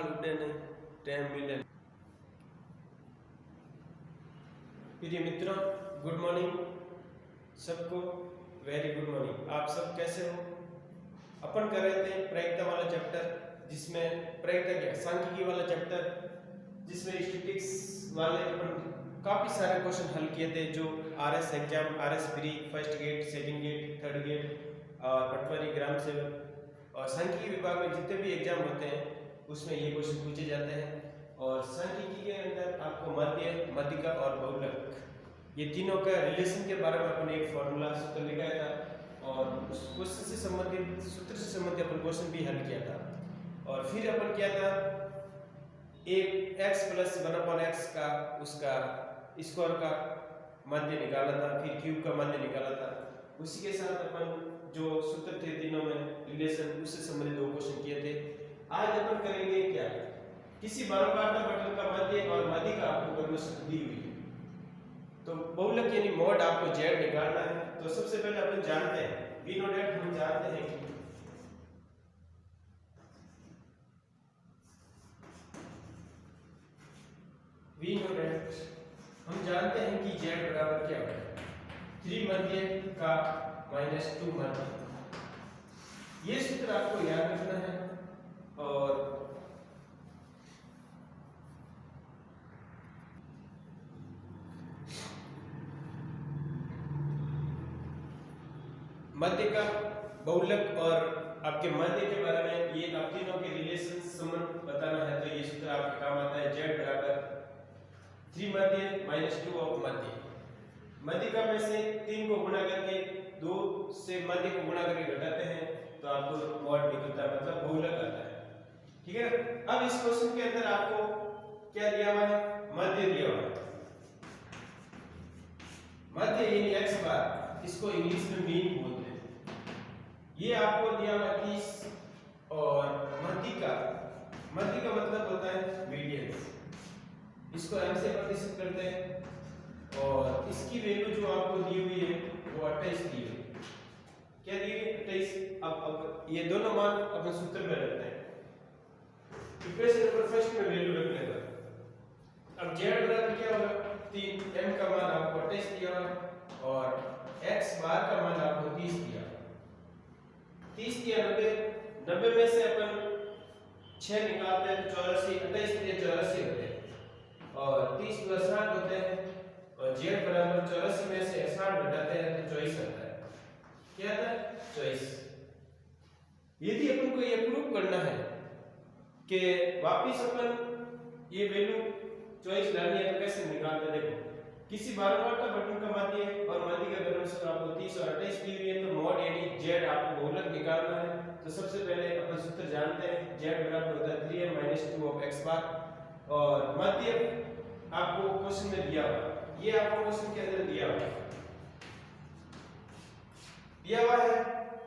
उड़े ने टाइम मिले। प्रिय मित्रों, गुड मॉर्निंग सबको, वेरी गुड मॉर्निंग। आप सब कैसे हो? अपन कर रहे थे प्रायिकता वाला चैप्टर, जिसमें प्रायिकता क्या सांख्यिकी वाला चैप्टर, जिसमें स्टैटिस्टिक्स वाले अपन काफ़ी सारे क्वेश्चन हल किए थे, जो RS exam, RS pre, first grade, second grade, third grade और पटवारी, ग्राम सेवक और सांख्यिकी विभाग में जितने भी एग्जाम होते हैं उसमें ये क्वेश्चन पूछे जाते हैं। और सांख्यिकी के अंदर आपको मध्य, मध्यिका और बहुलक, ये तीनों का रिलेशन के बारे में अपन एक फॉर्मूला सूत्र लिखाया था और उस क्वेश्चन से संबंधित, सूत्र से संबंधित अपन क्वेश्चन भी हल किया था। और फिर अपन क्या था, एक x प्लस 1/x का उसका स्क्वायर का मध्य निकाला था, फिर क्यूब का मध्य निकाला था। उसी के साथ अपन जो सूत्र थे तीनों में रिलेशन, उससे संबंधित दो क्वेश्चन किए थे। आज अपन करेंगे क्या, किसी बारंबारता पटल का मध्य और मध्यिका आपको कर्म सूत्र दी हुई है, तो बहुलक यानी मॉड आपको z निकालना है। तो सबसे पहले अपन जानते हैं v नॉट एट, हम जानते हैं कि v नॉट एट हम जानते हैं कि z बराबर क्या होता है, 3 मध्य का -2 मध्य। ये सूत्र आपको याद रखना है। और मध्य का, बहुलक और आपके मध्य के बारे में, ये आप तीनों के रिलेशन संबंध बताना है, तो ये सूत्र आपके काम आता है। z बराबर 3 मध्य -2 ऑफ मध्य। मध्यिका में से 3 को गुणा करके 2 से मध्य को गुणा करके घटाते हैं तो आपको मॉड निकलता है, मतलब बहुलक आता है। ठीक है। अब इस क्वेश्चन के अंदर आपको क्या दिया हुआ है, मध्य दिया हुआ है। मध्य यानी x बार, इसको इंग्लिश में मीन बोलते हैं। ये आपको दिया हुआ 30 और मध्यिका, मध्यिका मतलब होता है मीडियन, इसको m से प्रतिशत करते हैं और इसकी वैल्यू जो आपको दी हुई है वो 28 दी हुई है। क्या दी हुई? 28। अब ये दोनों मान अपने सूत्र में रखते हैं, इक्वेशन नंबर फर्स्ट में वैल्यू रखने पर। अब z बराबर क्या होगा, 3, m का मान आपको 28 दिया हुआ और x बार का मान आपको 30 दिया। 30 दिया 90 में से अपन 6 निकालते हैं तो 84, 28 दिया 84 होते हैं और 30 + 60 होते हैं और z बराबर 84 में से 60 घटाते हैं तो 24 आता है। क्या आता है? 24। यदि अपन को ये प्रूव करना है कि वापिस अपन ये वैल्यू 24 लानी है तो कैसे निकालते हैं, देखो किसी बारंबारता बटन का मध्य और मध्य का कर्म सूत्र आपको 30 और 28 दी हुई है, तो मॉड यानी z आपको बहुलक निकालना है। तो सबसे पहले अपन सूत्र जानते हैं, z बराबर होता है 3m - 2 ऑफ x बार और मध्य आपको क्वेश्चन में दिया हुआ है, ये आपको क्वेश्चन के अंदर दिया हुआ है।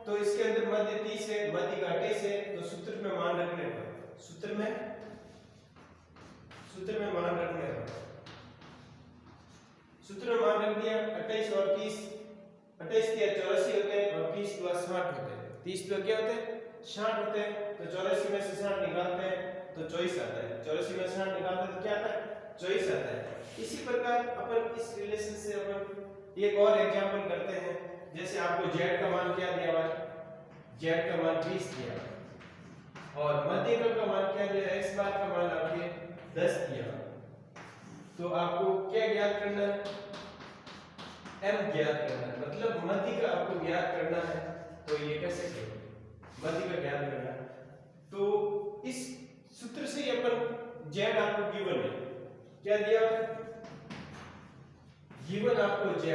तो इसके अंदर मध्य 30 है, मध्य का 28 है, तो सूत्र में मान रखने पर, सूत्र में मान रखने पर, सूत्र में मान रख दिया 28 और 30, 28 के 84 होते हैं और 30 + 60 होते हैं। 30 + क्या होते हैं? 60 होते हैं। तो 84 में से 60 निकालते हैं तो 24 आता है। 84 में से 60 निकालते हैं तो क्या आता है? 24 आता है। इसी प्रकार अपन इस रिलेशन से अपन एक और एग्जांपल करते हैं। जैसे आपको z का मान क्या दिया हुआ है, z का मान 20 दिया और मध्यिका का मान क्या दिया है, x बार का मान आपके 10 दिया। तो आपको क्या ज्ञात करना है, m ज्ञात करना है, मतलब मध्यिका आपको ज्ञात करना है। तो ये कैसे करेंगे, मध्यिका ज्ञात करना है। तो इस सूत्र से ही अपन z आपको गिवन है, क्या दिया, गिवन आपको z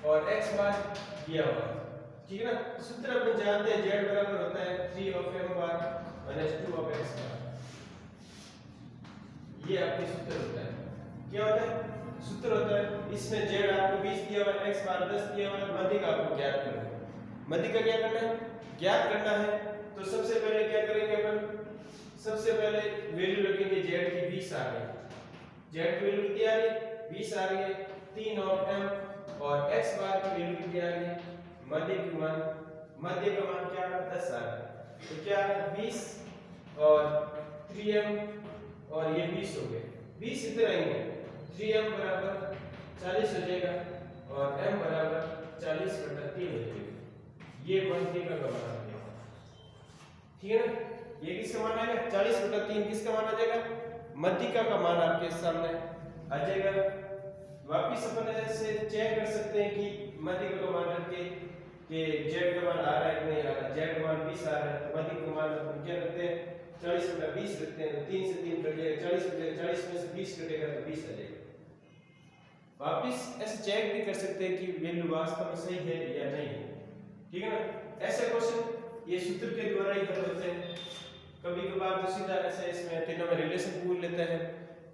और x बार दिया हुआ है। ठीक है ना। सूत्र अपन जानते हैं, z बराबर होता है 3m बार - 2 x बार। ये आपके सूत्र होता है। क्या होता है? सूत्र होता है। इसमें z आपको 20 दिया हुआ है, x बार 10 दिया हुआ है, मध्य का आपको ज्ञात करना है। मध्य का क्या करना है? ज्ञात करना है। तो सबसे पहले क्या करेंगे अपन, सबसे पहले वैल्यू रखेंगे z की 20 आ गई, z की वैल्यू कितनी आ रही है, 20 आ रही है, 3 और m और x बार की वैल्यू कितनी आ रही है, मध्य का मान क्या आ रहा है, 10 आ रहा है। तो क्या 20 और 3m और ये 20 हो गए, 20 इधर आएंगे, 3m बराबर 40 हो जाएगा और m बराबर 40/3 हो जाएगा। ये मध्यिका का मान आ गया, ठीक है ना। ये किसका मान आएगा? 40/3 किसका मान आ जाएगा? मध्यिका का मान आपके सामने आ जाएगा। वापिस अपन ऐसे चेक कर सकते हैं कि मध्यिका का मान रख के कि z का मान आ रहा है कि नहीं आ रहा। z का मान 20 आ रहा है तो मध्यिका का मान अपन क्या रखते हैं? 40/20 रखते हैं, तो 3 से 3 कट जाएगा, 40 हो जाएगा, 40 में से 20 कटेगा तो 20 आ जाएगा। वापिस ऐसे चेक भी कर सकते हैं कि वैल्यू वास्तव में सही है या नहीं है, ठीक है ना। ऐसे क्वेश्चन ये सूत्र के द्वारा ही हल होते हैं। कभी कभार तो सीधा ऐसे इसमें तीनों में रिलेशन पूछ लेते हैं,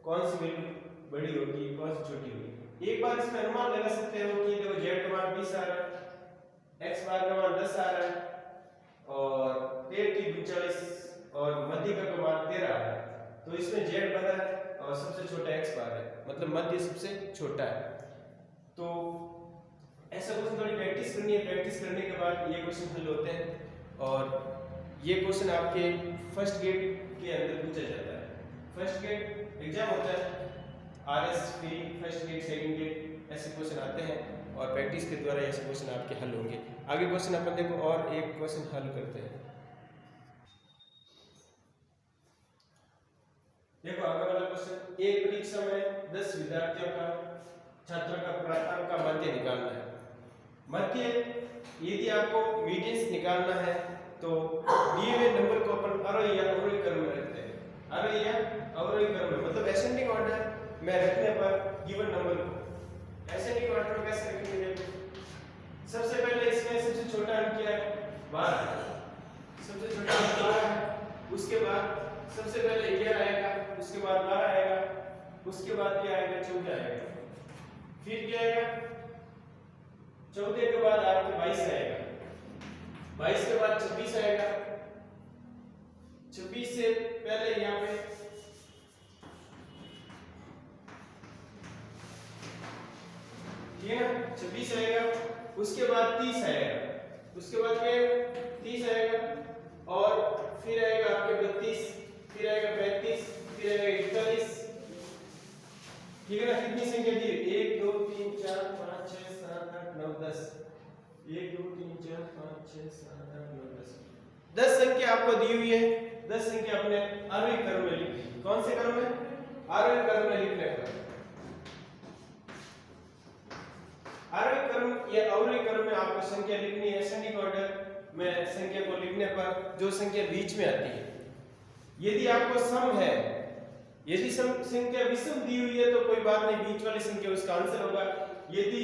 कौन सी वैल्यू बड़ी होगी कौन सी छोटी होगी। एक बार इसमें अनुमान लगा सकते हो कि देखो z का मान 20 आ रहा है, x बार का मान 10 आ रहा है और 13 की 40 और मध्यिका का मान 13 आ रहा है, तो इसमें z बड़ा है और सबसे छोटा x बार है, मतलब मध्य सबसे छोटा है। तो ऐसा क्वेश्चन थोड़ी प्रैक्टिस करनी है, प्रैक्टिस करने के बाद ये क्वेश्चन हल होते हैं। और ये क्वेश्चन आपके फर्स्ट गेट के अंदर पूछा जाता है। फर्स्ट गेट एग्जाम होता है, RS pre first grade second grade ऐसे क्वेश्चन आते हैं और प्रैक्टिस के द्वारा ऐसे क्वेश्चन आपके हल होंगे। आगे क्वेश्चन अपन देखो और एक क्वेश्चन हल करते हैं। देखो आगे वाला क्वेश्चन, एक परीक्षा में 10 विद्यार्थियों का छात्रों का प्राप्तांक का मध्य निकालना है। मध्य यदि आपको मीडियंस निकालना है तो दिए हुए नंबर को अपन आरोही या अवरोही क्रम में रखते हैं। आरोही या अवरोही क्रम में मतलब असेंडिंग ऑर्डर में रखने पर गिवन नंबर को असेंडिंग ऑर्डर में कैसे रखेंगे? सबसे पहले इसमें सबसे छोटा अंक क्या है? 12 है, सबसे छोटा अंक 12 है। उसके बाद सबसे पहले 11 आएगा, उसके बाद 12 आएगा, उसके बाद क्या आएगा? 14 आएगा, फिर क्या आएगा? 14 के बाद आपके 22 आएगा, 22 के बाद 26 आएगा, 26 से पहले यहाँ पे ठीक है ना 26 आएगा, उसके बाद 30 आएगा, उसके बाद क्या आएगा? 30 आएगा और फिर आएगा आपके 32, फिर आएगा 35, फिर आएगा 41, ठीक है ना। कितनी संख्या दी? 1 2 3 4 5 6 7 8 9 10, 1 2 3 4 5 6 7 8 9 10, 10 संख्या आपको दी हुई है। 10 संख्या अपने आरोही क्रम में लिखनी। कौन से क्रम में? आरोही क्रम में लिखने का। आरोही क्रम या अवरोही क्रम में आपको संख्या लिखनी है। असेंडिंग ऑर्डर में संख्या को लिखने पर जो संख्या बीच में आती है, यदि आपको सम है, यदि सम संख्या विषम दी हुई है तो कोई बात नहीं, बीच वाली संख्या उसका आंसर होगा। यदि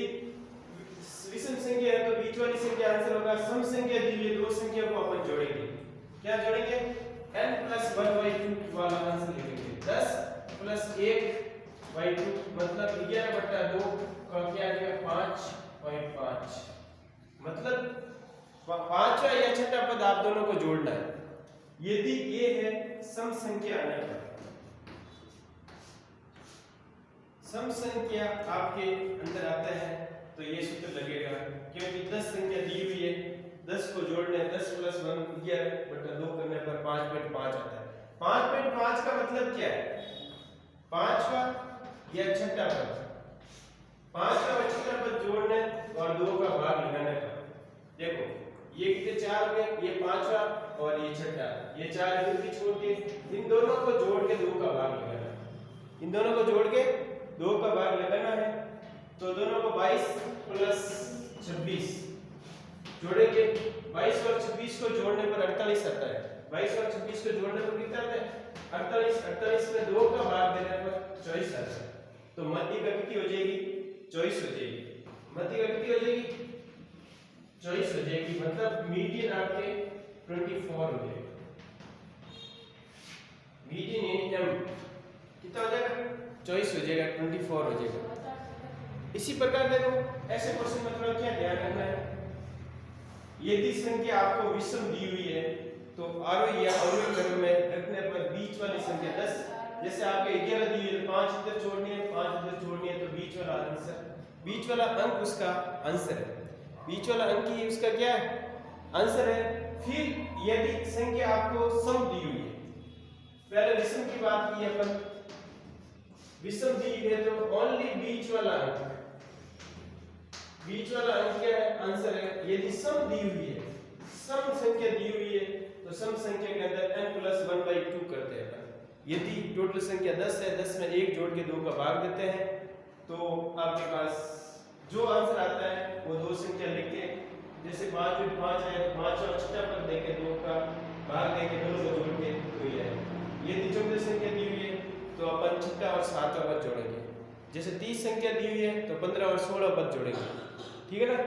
विषम संख्या है तो बीच वाली संख्या आंसर होगा। सम संख्या दी हुई है, दो संख्या को अपन जोड़ेंगे। क्या जोड़ेंगे? n+1/2 वाला आंसर लिखेंगे। 10 + 1/2 मतलब 11/2 का क्या आ जाएगा? 5.5, मतलब पांचवा या छठा पद आप दोनों को जोड़ना है। यदि ये है सम संख्या आने पर, सम संख्या आपके अंदर आता है तो ये सूत्र लगेगा, क्योंकि 10 संख्या दी हुई है, 10 को जोड़ने 10 + 1 11/2 करने पर 5.5 आता है। 5.5 का मतलब क्या है? पांचवा या छठा पद, पांचवा और छठा पद जोड़ने और 2 का भाग लगाने पर देखो ये कितने 4 हो गए, ये पांचवा और ये छठा, ये 4 इधर भी छोड़ के इन दोनों को जोड़ के 2 का भाग लगाना है। इन दोनों को जोड़ के 2 का भाग लगाना है तो दोनों को 22 + 26 जोड़ेंगे। 22 और 26 को जोड़ने पर 48 आता है। 22 और 26 को जोड़ने पर कितना आता है? 48। 48 में 2 का भाग देने पर 24 आता है। तो मध्यिका कितनी हो जाएगी? 24 हो जाएगी। मध्यिका कितनी हो जाएगी? 24 हो जाएगी, मतलब मीडियन आपके 24 हो जाएगा। मीडियन यानी m कितना हो जाएगा? 24 हो जाएगा, 24 हो जाएगा। इसी प्रकार देखो ऐसे क्वेश्चन में थोड़ा क्या ध्यान रखना है, यदि संख्या आपको विषम दी हुई है तो आरोही या अवरोही क्रम में रखने पर बीच वाली संख्या 10, जैसे आपके 11 दी हुई है, 5 इधर छोड़नी है, 5 इधर छोड़नी है, तो बीच वाला आंसर, बीच वाला अंक उसका आंसर है। बीच वाला अंक ही उसका क्या है? आंसर है। फिर यदि संख्या आपको सम दी हुई है, पहले विषम की बात की अपन, विषम दी है तो ओनली बीच वाला अंक क्या है, आंसर है। यदि सम दी हुई है, सम संख्या दी हुई है तो सम संख्या के अंदर n+1/2 करते हैं अपन। यदि टोटल संख्या 10 है, 10 में 1 जोड़ के 2 का भाग देते हैं, तो आपके पास जो आंसर आता है वो दो संख्या लिख के, जैसे 5 में 5 है तो 5 और छठा पद देके 2 का भाग देके दोनों को जोड़ के तो ये है। यदि चौथी संख्या दी हुई है तो अपन छठा और सातवां पद जोड़ेंगे। जैसे 30 संख्या दी हुई है तो 15 और 16 पद जोड़ेंगे, ठीक है ना।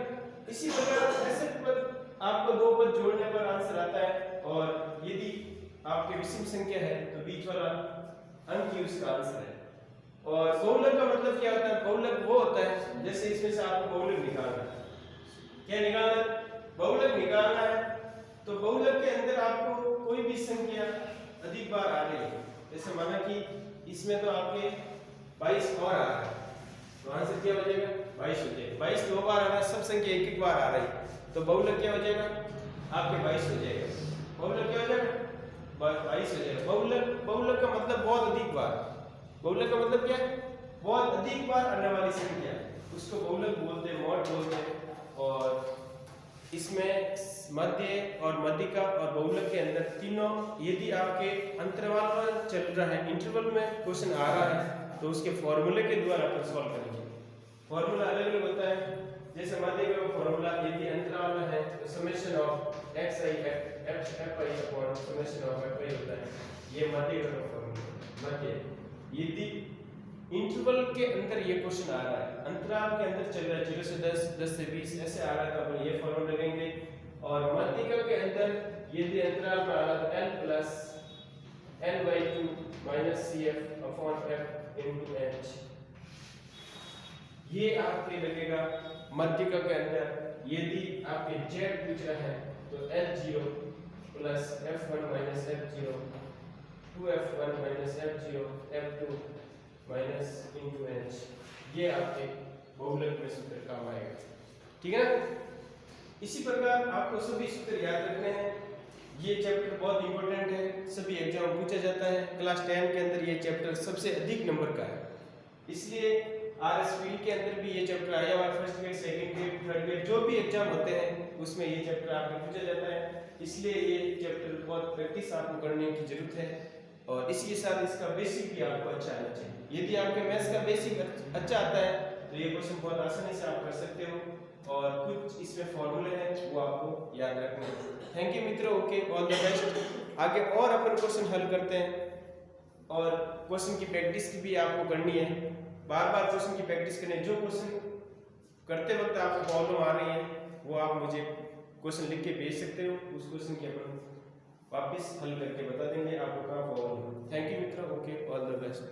इसी प्रकार ऐसे पद आपको दो पद जोड़ने पर आंसर आता है। और यदि आपके विषम संख्या है तो बीच वाला अंक ही उसका आंसर है। और बहुलक का मतलब क्या होता है, बहुलक वो होता है, जैसे इसमें से आपको बहुलक निकालना है, क्या निकालना है, बहुलक निकालना है। तो बहुलक के अंदर आपको कोई भी संख्या अधिक बार आ रही है, जैसे माना कि इसमें तो आपके 22 और आ रहा है, तो आंसर क्या हो जाएगा, 22 हो जाएगा। 22 दो बार आ रहा है, सब संख्या एक एक बार आ रही है, तो बहुलक क्या हो जाएगा, आपके 22 हो जाएगा। बहुलक क्या हो जाएगा, 22 हो जाएगा। बहुलक का मतलब बहुत अधिक बार, बहुलक का मतलब क्या है, बहुत अधिक बार आने वाली संख्या, उसको बहुलक बोलते हैं, मॉड बोलते हैं। और इसमें मध्य और मध्यिका और बहुलक के अंदर तीनों, यदि आपके अंतराल में चल रहा है, इंटरवल में क्वेश्चन आ रहा है, तो उसके फॉर्मूले के द्वारा अपन सॉल्व करेंगे। फॉर्मूला अलग अलग होता है, जैसे मध्यिका का फॉर्मूला यदि अंतराल में है तो summation of xi fi upon summation of fi होता है, ये मध्यिका का फॉर्मूला। मध्य यदि इंटरवल के अंदर ये क्वेश्चन आ रहा है, अंतराल के अंदर चल रहा है, 0 से 10, 10 से 20 ऐसे आ रहा है, तो अपन ये फॉर्मूला लगाएंगे। और मध्यिका के अंदर यदि अंतराल में आ रहा है तो n+n/2 -cf upon f into h, ये आपके लगेगा मध्यिका के अंदर। यदि आपके z पूछ रहा है तो h0 + f1 - f0 2f1 - f0 f2 minus into h, ये आपके बहुलक में सूत्र काम आएगा, ठीक है ना। इसी प्रकार आपको सभी सूत्र याद रखने हैं। ये चैप्टर बहुत इंपॉर्टेंट है, सभी एग्जाम में पूछा जाता है। क्लास 10 के अंदर ये चैप्टर सबसे अधिक नंबर का है, इसलिए आरएसपी के अंदर भी ये चैप्टर आया हुआ है। First grade, second grade, third grade जो भी एग्जाम होते हैं उसमें ये चैप्टर आपको पूछा जाता है, इसलिए ये चैप्टर बहुत प्रैक्टिस आपको करने की जरूरत है। और इसी के साथ इसका बेसिक भी आपको अच्छा आना चाहिए। यदि आपके मैथ्स का बेसिक अच्छा आता है तो ये क्वेश्चन बहुत आसानी से आप कर सकते हो, और कुछ इसमें फॉर्मूले हैं वो आपको याद रखने हैं। थैंक यू मित्रों, ओके, ऑल द बेस्ट। आगे और अपन क्वेश्चन हल करते हैं, और क्वेश्चन की प्रैक्टिस की भी आपको करनी है, बार बार क्वेश्चन की प्रैक्टिस करनी है। जो क्वेश्चन करते वक्त आपको प्रॉब्लम आ रही है वो आप मुझे क्वेश्चन लिख के भेज सकते हो, उस क्वेश्चन की अपन वापस हल करके बता देंगे आपको कहाँ प्रॉब्लम है। थैंक यू मित्रों, ओके, ऑल द बेस्ट।